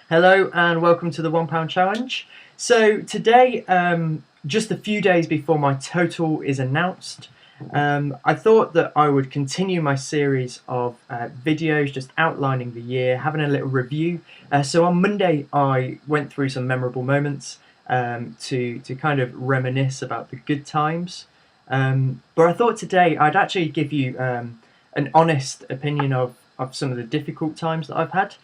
Hello and welcome to the £1 challenge. So today, just a few days before my total is announced, I thought that I would continue my series of videos just outlining the year, having a little review. So on Monday I went through some memorable moments to kind of reminisce about the good times. But I thought today I'd actually give you an honest opinion of some of the difficult times that I've had.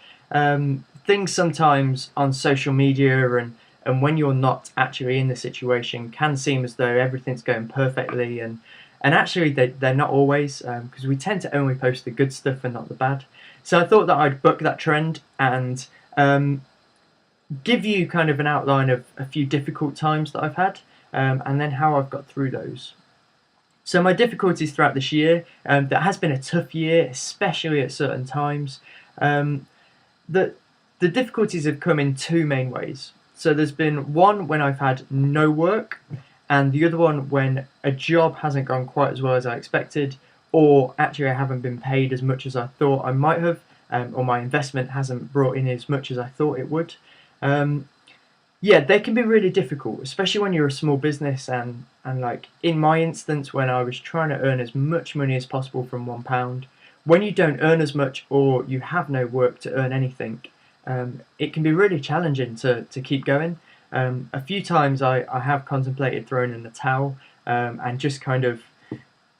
Things sometimes on social media and when you're not actually in the situation can seem as though everything's going perfectly, and actually they're not always, because we tend to only post the good stuff and not the bad. So I thought that I'd buck that trend and give you kind of an outline of a few difficult times that I've had, and then how I've got through those. So my difficulties throughout this year, that has been a tough year, especially at certain times. The difficulties have come in two main ways. So there's been one when I've had no work, and the other one when a job hasn't gone quite as well as I expected, or actually I haven't been paid as much as I thought I might have, or my investment hasn't brought in as much as I thought it would. Yeah, they can be really difficult, especially when you're a small business, and like in my instance, when I was trying to earn as much money as possible from £1, when you don't earn as much or you have no work to earn anything, it can be really challenging to keep going. A few times I have contemplated throwing in the towel, and just kind of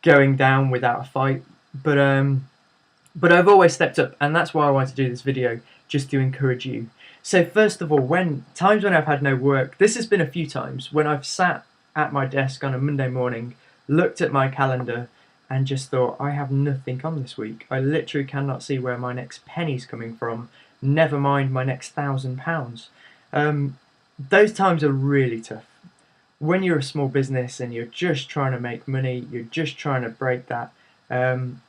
going down without a fight, but I've always stepped up, and that's why I wanted to do this video, just to encourage you. So first of all, when I've had no work, this has been a few times when I've sat at my desk on a Monday morning, looked at my calendar, and just thought, I have nothing on this week. I literally cannot see where my next penny's coming from, never mind my next £1,000. Those times are really tough. When you're a small business and you're just trying to make money, you're just trying to break that,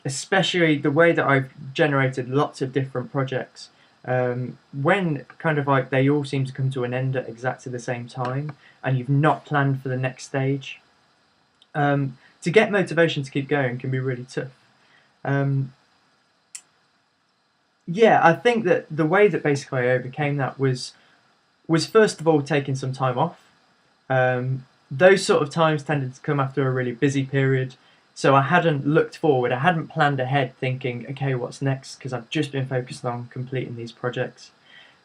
especially the way that I've generated lots of different projects, when kind of like they all seem to come to an end at exactly the same time and you've not planned for the next stage, to get motivation to keep going can be really tough. Yeah, I think that the way that basically I overcame that was first of all taking some time off. Those sort of times tended to come after a really busy period, so I hadn't looked forward, I hadn't planned ahead thinking, okay, what's next, because I've just been focused on completing these projects.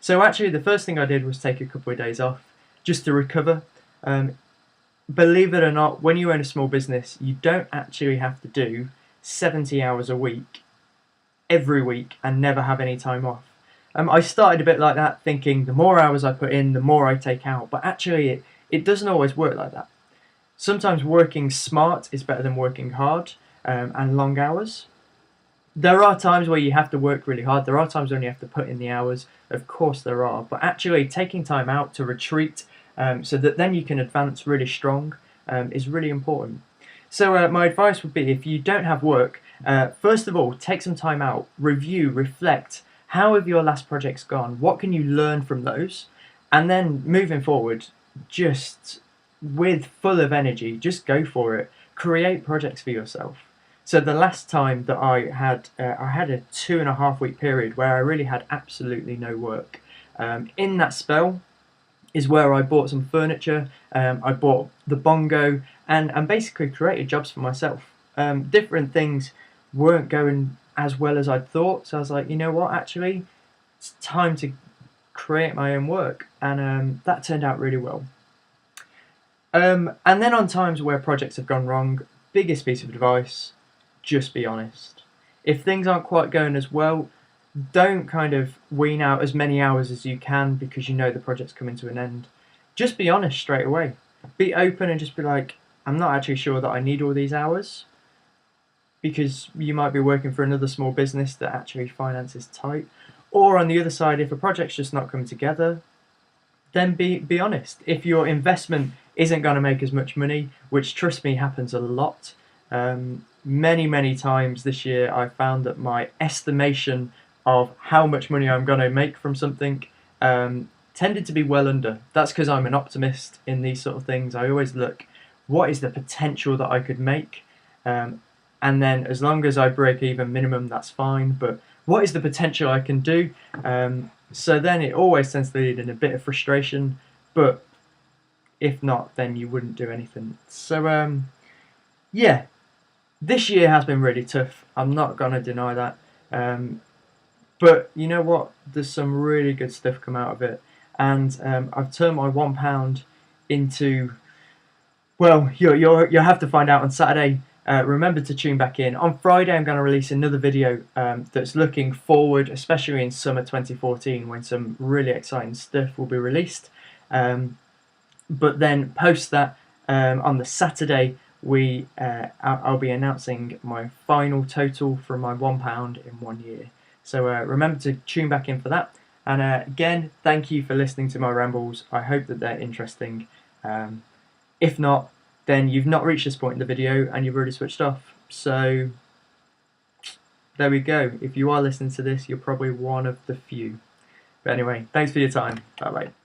So actually the first thing I did was take a couple of days off just to recover. Believe it or not, when you own a small business, you don't actually have to do 70 hours a week every week and never have any time off. I started a bit like that, thinking the more hours I put in, the more I take out, but actually it doesn't always work like that. Sometimes working smart is better than working hard, and long hours. There are times where you have to work really hard, there are times when you have to put in the hours, of course there are, but actually taking time out to retreat, so that then you can advance really strong, is really important. So my advice would be, if you don't have work, first of all, take some time out, review, reflect. How have your last projects gone? What can you learn from those? And then moving forward, just with full of energy, just go for it. Create projects for yourself. So the last time that I had a 2.5 week period where I really had absolutely no work. In that spell is where I bought some furniture, I bought the bongo, and basically created jobs for myself. Different things weren't going as well as I'd thought, so I was like, you know what, actually, it's time to create my own work, and that turned out really well. And then on times where projects have gone wrong, biggest piece of advice, just be honest. If things aren't quite going as well, don't kind of wean out as many hours as you can because you know the project's coming to an end. Just be honest straight away. Be open and just be like, I'm not actually sure that I need all these hours, because you might be working for another small business that actually finance is tight. Or on the other side, if a project's just not coming together, then be honest. If your investment isn't going to make as much money, which trust me happens a lot, many times this year I found that my estimation of how much money I'm going to make from something tended to be well under. That's because I'm an optimist in these sort of things. I always look, what is the potential that I could make? And then as long as I break even minimum, that's fine. But what is the potential I can do? So then it always tends to lead in a bit of frustration, but if not, then you wouldn't do anything. So yeah, this year has been really tough. I'm not gonna deny that. But you know what? There's some really good stuff come out of it, and I've turned my £1 into, well, you'll have to find out on Saturday. Remember to tune back in. On Friday, I'm going to release another video that's looking forward, especially in summer 2014, when some really exciting stuff will be released. But then post that, on the Saturday, I'll be announcing my final total from my £1 in 1 year. So remember to tune back in for that. And again, thank you for listening to my rambles. I hope that they're interesting. If not, then you've not reached this point in the video and you've already switched off. So there we go. If you are listening to this, you're probably one of the few. But anyway, thanks for your time. Bye bye.